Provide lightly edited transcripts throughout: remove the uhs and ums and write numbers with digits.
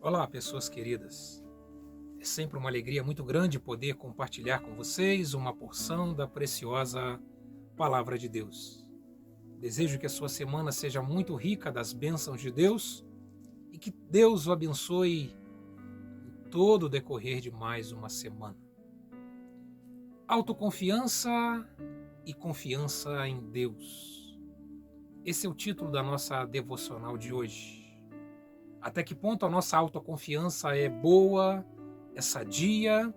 Olá, pessoas queridas. É sempre uma alegria muito grande poder compartilhar com vocês uma porção da preciosa Palavra de Deus. Desejo que a sua semana seja muito rica das bênçãos de Deus e que Deus o abençoe em todo o decorrer de mais uma semana. Autoconfiança e confiança em Deus. Esse é o título da nossa devocional de hoje. Até que ponto a nossa autoconfiança é boa, é sadia,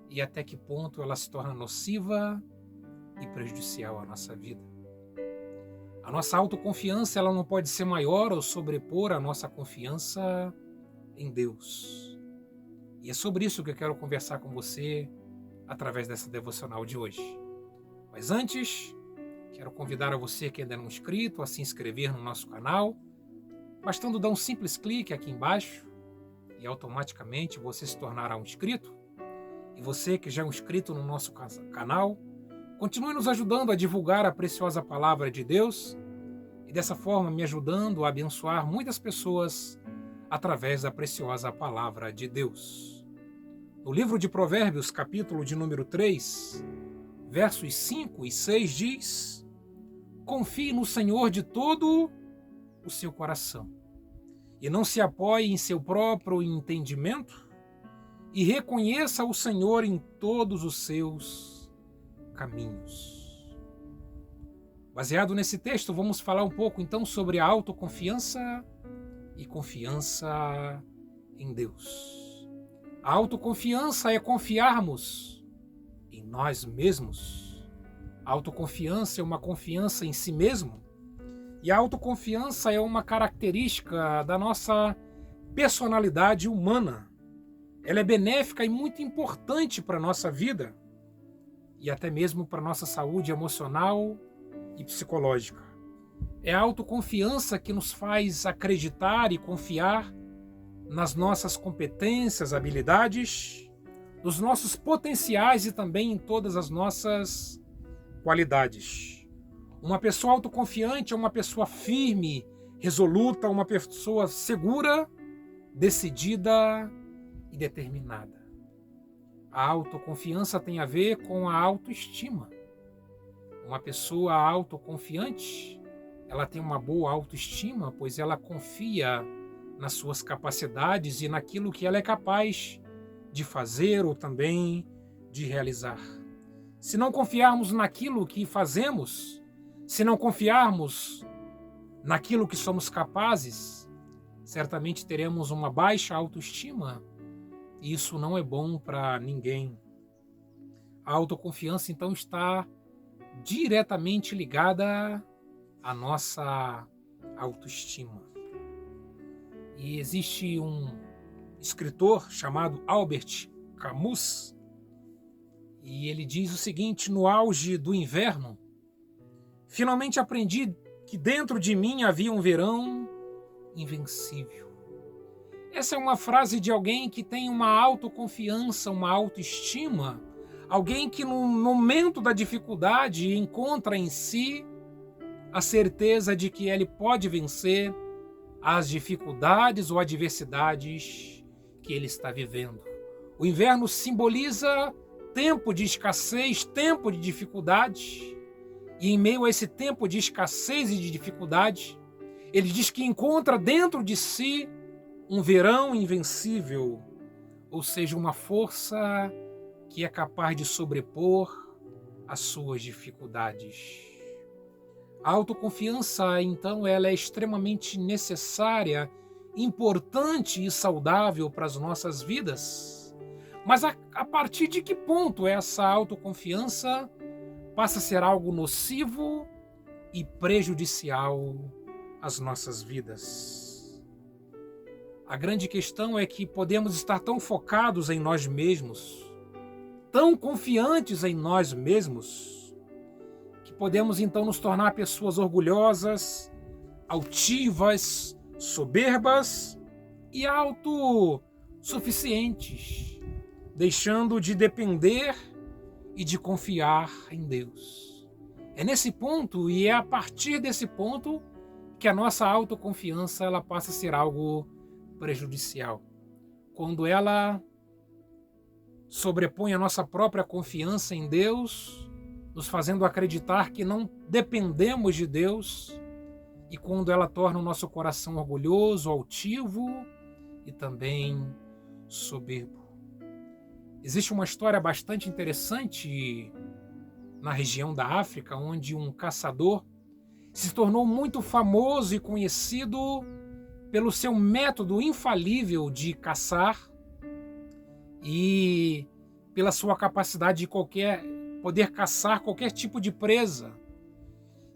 e até que ponto ela se torna nociva e prejudicial à nossa vida. A nossa autoconfiança ela não pode ser maior ou sobrepor a nossa confiança em Deus. E é sobre isso que eu quero conversar com você através dessa devocional de hoje. Mas antes, quero convidar a você que ainda não é inscrito a se inscrever no nosso canal, bastando dar um simples clique aqui embaixo e automaticamente você se tornará um inscrito. E você que já é um inscrito no nosso canal, continue nos ajudando a divulgar a preciosa palavra de Deus e dessa forma me ajudando a abençoar muitas pessoas através da preciosa palavra de Deus. No livro de Provérbios, capítulo de número 3, versos 5 e 6 diz: confie no Senhor de todo o seu coração e não se apoie em seu próprio entendimento, e reconheça o Senhor em todos os seus caminhos. Baseado nesse texto, vamos falar um pouco então sobre a autoconfiança e confiança em Deus. A autoconfiança é confiarmos em nós mesmos. A autoconfiança é uma confiança em si mesmo. E a autoconfiança é uma característica da nossa personalidade humana. Ela é benéfica e muito importante para a nossa vida e até mesmo para a nossa saúde emocional e psicológica. É a autoconfiança que nos faz acreditar e confiar nas nossas competências, habilidades, nos nossos potenciais e também em todas as nossas qualidades. Uma pessoa autoconfiante é uma pessoa firme, resoluta, uma pessoa segura, decidida e determinada. A autoconfiança tem a ver com a autoestima. Uma pessoa autoconfiante, ela tem uma boa autoestima, pois ela confia nas suas capacidades e naquilo que ela é capaz de fazer ou também de realizar. Se não confiarmos naquilo que fazemos, se não confiarmos naquilo que somos capazes, certamente teremos uma baixa autoestima e isso não é bom para ninguém. A autoconfiança, então, está diretamente ligada à nossa autoestima. E existe um escritor chamado Albert Camus e ele diz o seguinte: no auge do inverno, finalmente aprendi que dentro de mim havia um verão invencível. Essa é uma frase de alguém que tem uma autoconfiança, uma autoestima, alguém que no momento da dificuldade encontra em si a certeza de que ele pode vencer as dificuldades ou adversidades que ele está vivendo. O inverno simboliza tempo de escassez, tempo de dificuldade. E em meio a esse tempo de escassez e de dificuldade, ele diz que encontra dentro de si um verão invencível, ou seja, uma força que é capaz de sobrepor as suas dificuldades. A autoconfiança, então, ela é extremamente necessária, importante e saudável para as nossas vidas. Mas a partir de que ponto essa autoconfiança passa a ser algo nocivo e prejudicial às nossas vidas? A grande questão é que podemos estar tão focados em nós mesmos, tão confiantes em nós mesmos, que podemos então nos tornar pessoas orgulhosas, altivas, soberbas e autossuficientes, deixando de depender e de confiar em Deus. É nesse ponto e é a partir desse ponto que a nossa autoconfiança ela passa a ser algo prejudicial. Quando ela sobrepõe a nossa própria confiança em Deus, nos fazendo acreditar que não dependemos de Deus, e quando ela torna o nosso coração orgulhoso, altivo e também soberbo. Existe uma história bastante interessante na região da África, onde um caçador se tornou muito famoso e conhecido pelo seu método infalível de caçar e pela sua capacidade de poder caçar qualquer tipo de presa.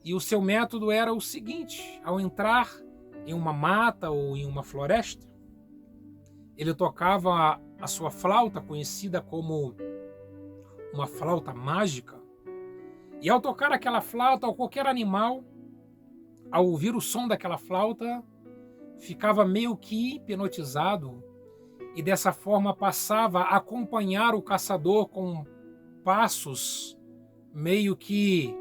E o seu método era o seguinte: ao entrar em uma mata ou em uma floresta, ele tocava a sua flauta, conhecida como uma flauta mágica, e ao tocar aquela flauta, qualquer animal, ao ouvir o som daquela flauta, ficava meio que hipnotizado e dessa forma passava a acompanhar o caçador com passos meio que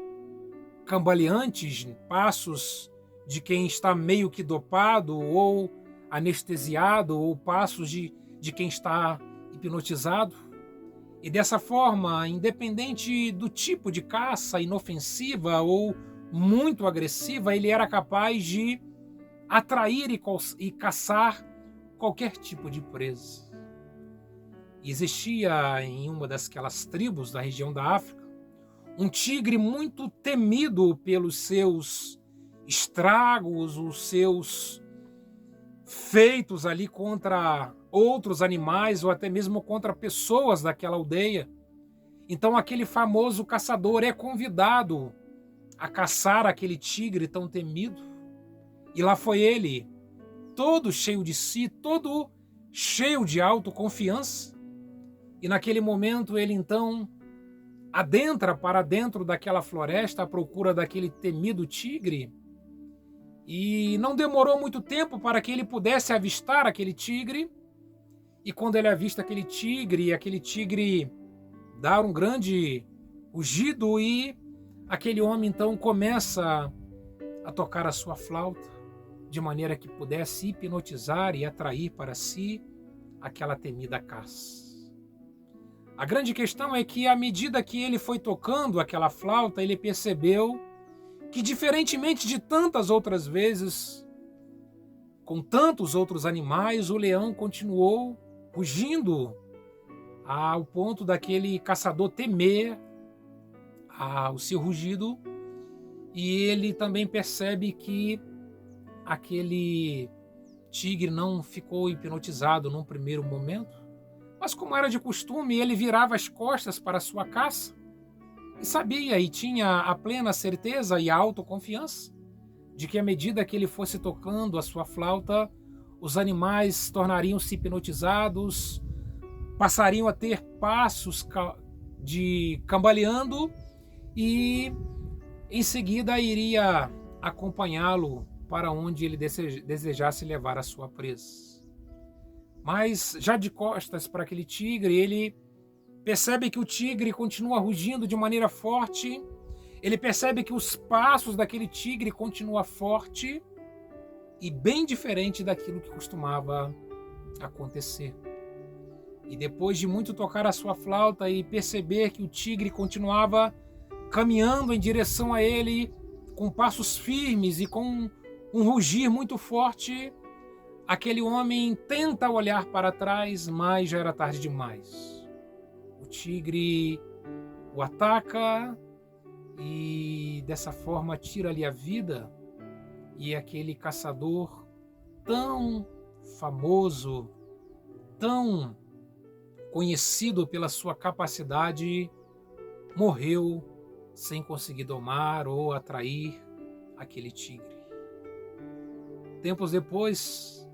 cambaleantes, passos de quem está meio que dopado ou anestesiado, ou passos de quem está hipnotizado. E dessa forma, independente do tipo de caça, inofensiva ou muito agressiva, ele era capaz de atrair e caçar qualquer tipo de presa. E existia em uma daquelas tribos da região da África um tigre muito temido pelos seus estragos, os seus feitos ali contra outros animais ou até mesmo contra pessoas daquela aldeia. Então aquele famoso caçador é convidado a caçar aquele tigre tão temido. E lá foi ele, todo cheio de si, todo cheio de autoconfiança. E naquele momento ele então adentra para dentro daquela floresta à procura daquele temido tigre. E não demorou muito tempo para que ele pudesse avistar aquele tigre. E quando ele avista aquele tigre dá um grande rugido e aquele homem então começa a tocar a sua flauta de maneira que pudesse hipnotizar e atrair para si aquela temida caça. A grande questão é que à medida que ele foi tocando aquela flauta, ele percebeu que, diferentemente de tantas outras vezes, com tantos outros animais, o leão continuou rugindo ao ponto daquele caçador temer o seu rugido, e ele também percebe que aquele tigre não ficou hipnotizado num primeiro momento, mas como era de costume, ele virava as costas para a sua caça e sabia e tinha a plena certeza e a autoconfiança de que à medida que ele fosse tocando a sua flauta, os animais tornariam-se hipnotizados, passariam a ter passos de cambaleando e em seguida iria acompanhá-lo para onde ele desejasse levar a sua presa. Mas já de costas para aquele tigre, ele percebe que o tigre continua rugindo de maneira forte, ele percebe que os passos daquele tigre continuam forte e bem diferente daquilo que costumava acontecer. E depois de muito tocar a sua flauta e perceber que o tigre continuava caminhando em direção a ele com passos firmes e com um rugir muito forte, aquele homem tenta olhar para trás, mas já era tarde demais. O tigre o ataca e dessa forma tira-lhe a vida, e aquele caçador tão famoso, tão conhecido pela sua capacidade, morreu sem conseguir domar ou atrair aquele tigre. Tempos depois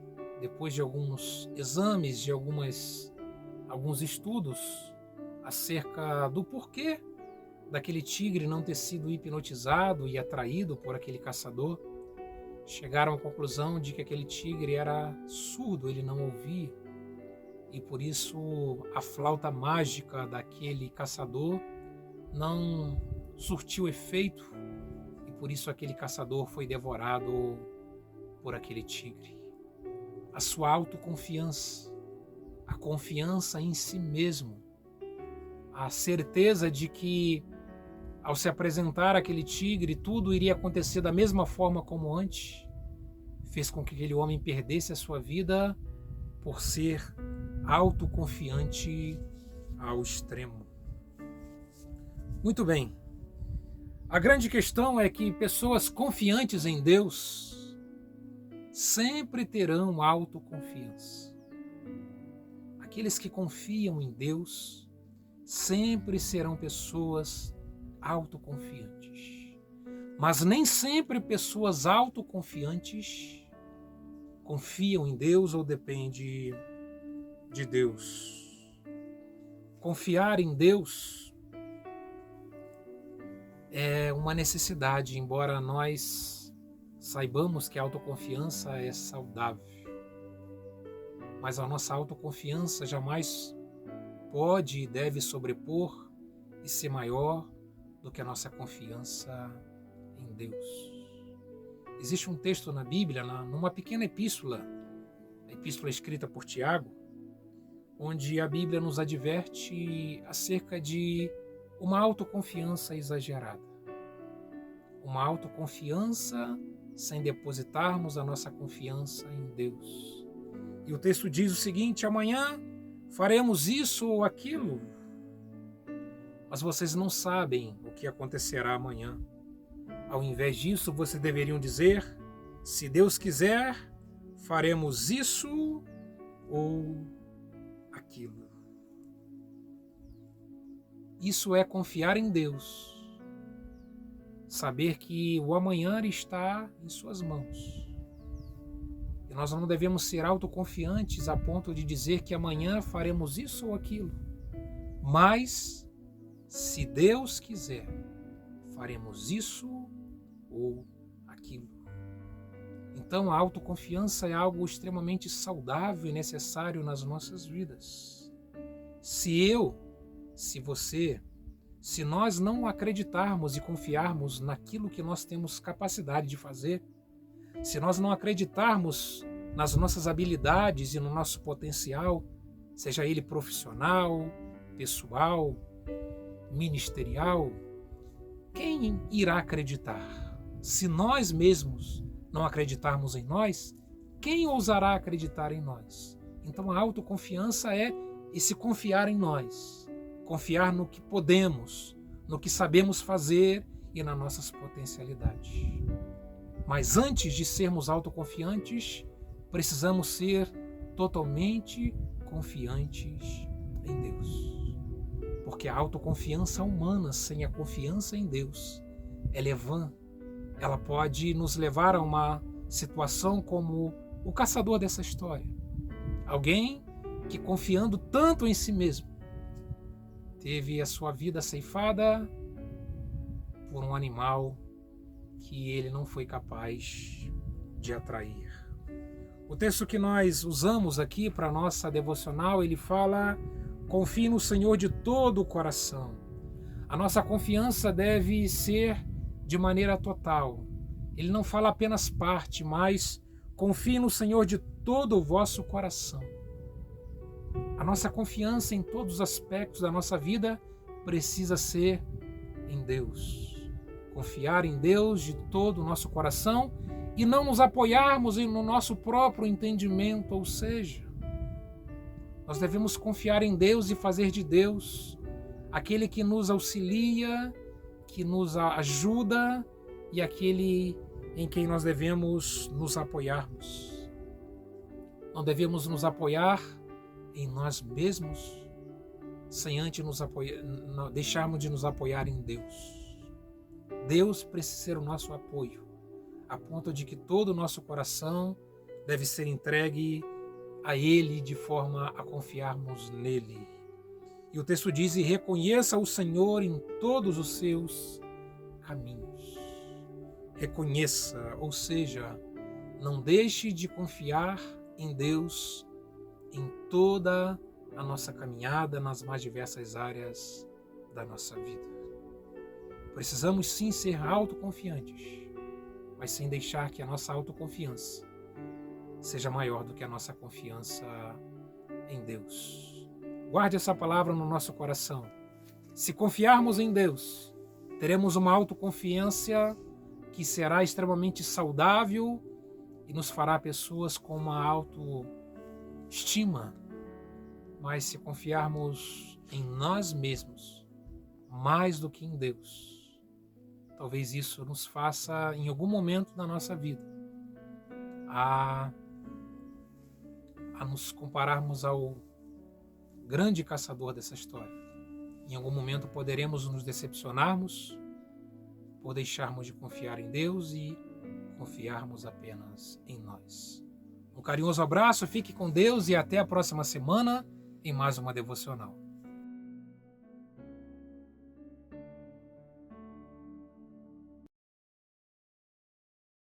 de alguns exames, de alguns estudos acerca do porquê daquele tigre não ter sido hipnotizado e atraído por aquele caçador, chegaram à conclusão de que aquele tigre era surdo, ele não ouvia, e por isso a flauta mágica daquele caçador não surtiu efeito, e por isso aquele caçador foi devorado por aquele tigre. a sua autoconfiança, a confiança em si mesmo, a certeza de que ao se apresentar aquele tigre, tudo iria acontecer da mesma forma como antes, fez com que aquele homem perdesse a sua vida por ser autoconfiante ao extremo. Muito bem. A grande questão é que pessoas confiantes em Deus sempre terão autoconfiança. Aqueles que confiam em Deus sempre serão pessoas autoconfiantes. Mas nem sempre pessoas autoconfiantes confiam em Deus ou dependem de Deus. Confiar em Deus é uma necessidade, embora nós saibamos que a autoconfiança é saudável. Mas a nossa autoconfiança jamais pode e deve sobrepor e ser maior do que a nossa confiança em Deus. Existe um texto na Bíblia, numa pequena epístola, a epístola escrita por Tiago, onde a Bíblia nos adverte acerca de uma autoconfiança exagerada. Uma autoconfiança sem depositarmos a nossa confiança em Deus. E o texto diz o seguinte: amanhã faremos isso ou aquilo, mas vocês não sabem o que acontecerá amanhã. Ao invés disso, vocês deveriam dizer: se Deus quiser, faremos isso ou aquilo. Isso é confiar em Deus. Saber que o amanhã está em suas mãos. E nós não devemos ser autoconfiantes a ponto de dizer que amanhã faremos isso ou aquilo. Mas, se Deus quiser, faremos isso ou aquilo. Então, a autoconfiança é algo extremamente saudável e necessário nas nossas vidas. Se você, se nós não acreditarmos e confiarmos naquilo que nós temos capacidade de fazer, se nós não acreditarmos nas nossas habilidades e no nosso potencial, seja ele profissional, pessoal, ministerial, quem irá acreditar? Se nós mesmos não acreditarmos em nós, quem ousará acreditar em nós? Então a autoconfiança é esse confiar em nós, confiar no que podemos, no que sabemos fazer e nas nossas potencialidades. Mas antes de sermos autoconfiantes, precisamos ser totalmente confiantes em Deus. Porque a autoconfiança humana sem a confiança em Deus, ela é vã. Ela pode nos levar a uma situação como o caçador dessa história. Alguém que, confiando tanto em si mesmo, teve a sua vida ceifada por um animal que ele não foi capaz de atrair. O texto que nós usamos aqui para a nossa devocional, ele fala: confie no Senhor de todo o coração. A nossa confiança deve ser de maneira total. Ele não fala apenas parte, mas confie no Senhor de todo o vosso coração. A nossa confiança em todos os aspectos da nossa vida precisa ser em Deus. Confiar em Deus de todo o nosso coração e não nos apoiarmos no nosso próprio entendimento, ou seja, nós devemos confiar em Deus e fazer de Deus aquele que nos auxilia, que nos ajuda e aquele em quem nós devemos nos apoiarmos. Não devemos nos apoiar em nós mesmos sem antes deixarmos de nos apoiar em Deus. Deus precisa ser o nosso apoio, a ponto de que todo o nosso coração deve ser entregue a Ele de forma a confiarmos nele. E o texto diz: e reconheça o Senhor em todos os seus caminhos. Reconheça, ou seja, não deixe de confiar em Deus em toda a nossa caminhada nas mais diversas áreas da nossa vida. Precisamos sim ser autoconfiantes, mas sem deixar que a nossa autoconfiança seja maior do que a nossa confiança em Deus. Guarde essa palavra no nosso coração. Se confiarmos em Deus, teremos uma autoconfiança que será extremamente saudável e nos fará pessoas com uma autoestima. Mas se confiarmos em nós mesmos, mais do que em Deus, talvez isso nos faça, em algum momento da nossa vida, a nos compararmos ao grande caçador dessa história. Em algum momento poderemos nos decepcionarmos por deixarmos de confiar em Deus e confiarmos apenas em nós. Um carinhoso abraço, fique com Deus e até a próxima semana em mais uma devocional.